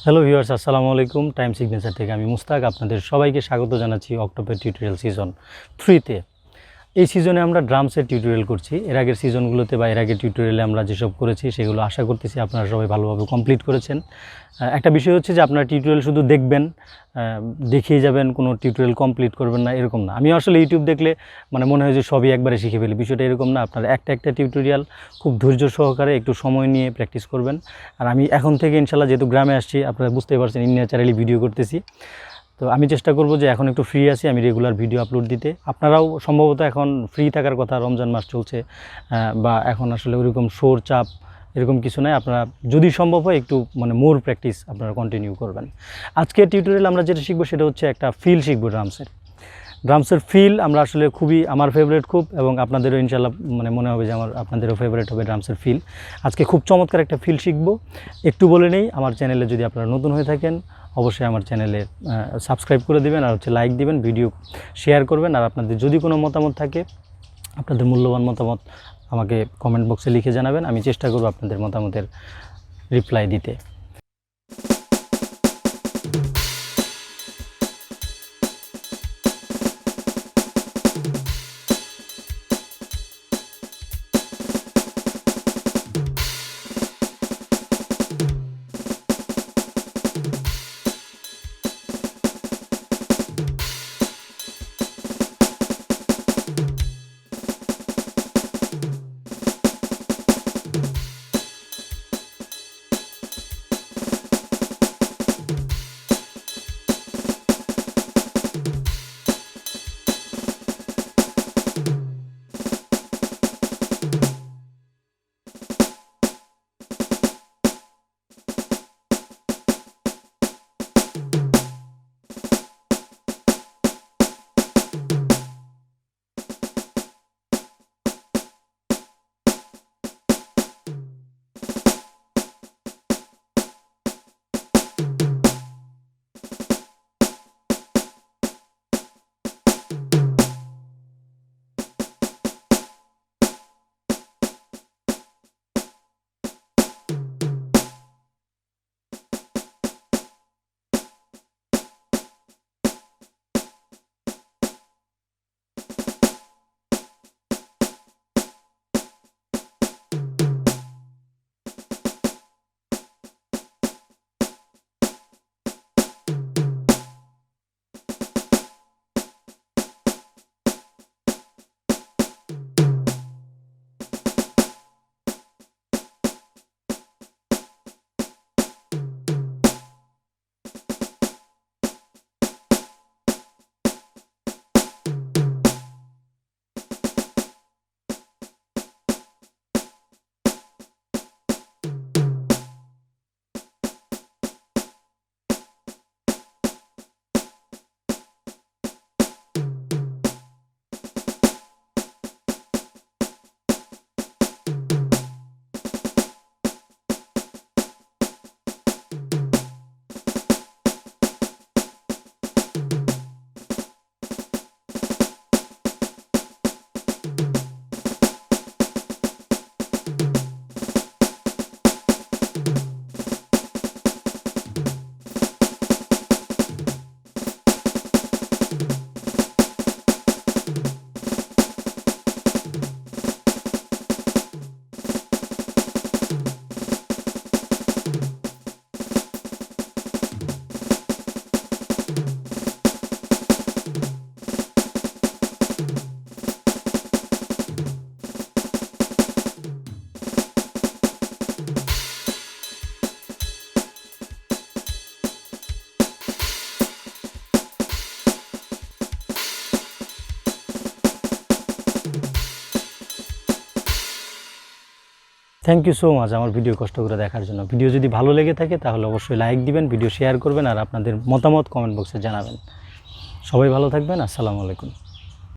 Hello viewers, আসসালামু আলাইকুম। Time signature থেকে আমি মুস্তাক আপনাদের সবাইকে স্বাগত জানাচ্ছি অক্টোপাড টিউটোরিয়াল সিজন 3তে। এই সিজনে আমরা ড্রামসের টিউটোরিয়াল করছি। এর আগের সিজনগুলোতে বা এর আগের টিউটোরিয়ালে আমরা যেসব করেছি সেগুলো আশা করতেছি আপনারা সবাই ভালোভাবে কমপ্লিট করেছেন। একটা বিষয় হচ্ছে যে আপনারা টিউটোরিয়াল শুধু দেখবেন, দেখিয়ে যাবেন, কোনো টিউটোরিয়াল কমপ্লিট করবেন না, এরকম না। আমি আসলে ইউটিউব দেখলে মনে হয় যে সবই একবারে শিখে ফেলি, বিষয়টা এরকম না। আপনারা একটা টিউটোরিয়াল খুব ধৈর্য সহকারে একটু সময় নিয়ে প্র্যাকটিস করবেন। আর আমি এখন থেকে ইনশাল্লাহ যেহেতু গ্রামে আসছি, আপনারা বুঝতেই পারছেন ন্যাচারালি ভিডিও করতেছি। তো আমি চেষ্টা করব যে এখন একটু ফ্রি আছি, আমি রেগুলার ভিডিও আপলোড দিতে। আপনারাও সম্ভবত এখন ফ্রি থাকার কথা, রমজান মাস চলছে, বা এখন আসলে ওইরকম শোর চাপ এরকম কিছু নাই। আপনারা যদি সম্ভব হয় একটু মোর প্র্যাকটিস আপনারা কন্টিনিউ করবেন। আজকের টিউটোরিয়াল আমরা যেটা শিখবো সেটা হচ্ছে একটা ফিল শিখবো। ড্রামসের ফিল আমরা আসলে খুবই, আমার ফেভারিট খুব, এবং আপনাদেরও ইনশাল্লাহ মনে হবে যে আপনাদেরও ফেভারিট হবে ড্রামসের ফিল। আজকে খুব চমৎকার একটা ফিল শিখবো। একটু বলে নেই, আমার চ্যানেলে যদি আপনারা নতুন হয়ে থাকেন অবশ্যই আমার চ্যানেলে সাবস্ক্রাইব করে দিবেন, আর লাইক দিবেন, ভিডিও শেয়ার করবেন। আর আপনাদের যদি কোনো মতামত থাকে, আপনাদের মূল্যবান মতামত আমাকে কমেন্ট বক্সে লিখে জানাবেন। আমি চেষ্টা করব আপনাদের মতামতের রিপ্লাই দিতে। থ্যাংক ইউ সো মাচ আমার ভিডিও কষ্ট করে দেখার জন্য। ভিডিও যদি ভালো লেগে থাকে তাহলে অবশ্যই লাইক দিবেন, ভিডিও শেয়ার করবেন, আর আপনাদের মতামত কমেন্ট বক্সে জানাবেন। সবাই ভালো থাকবেন। আসসালামু আলাইকুম।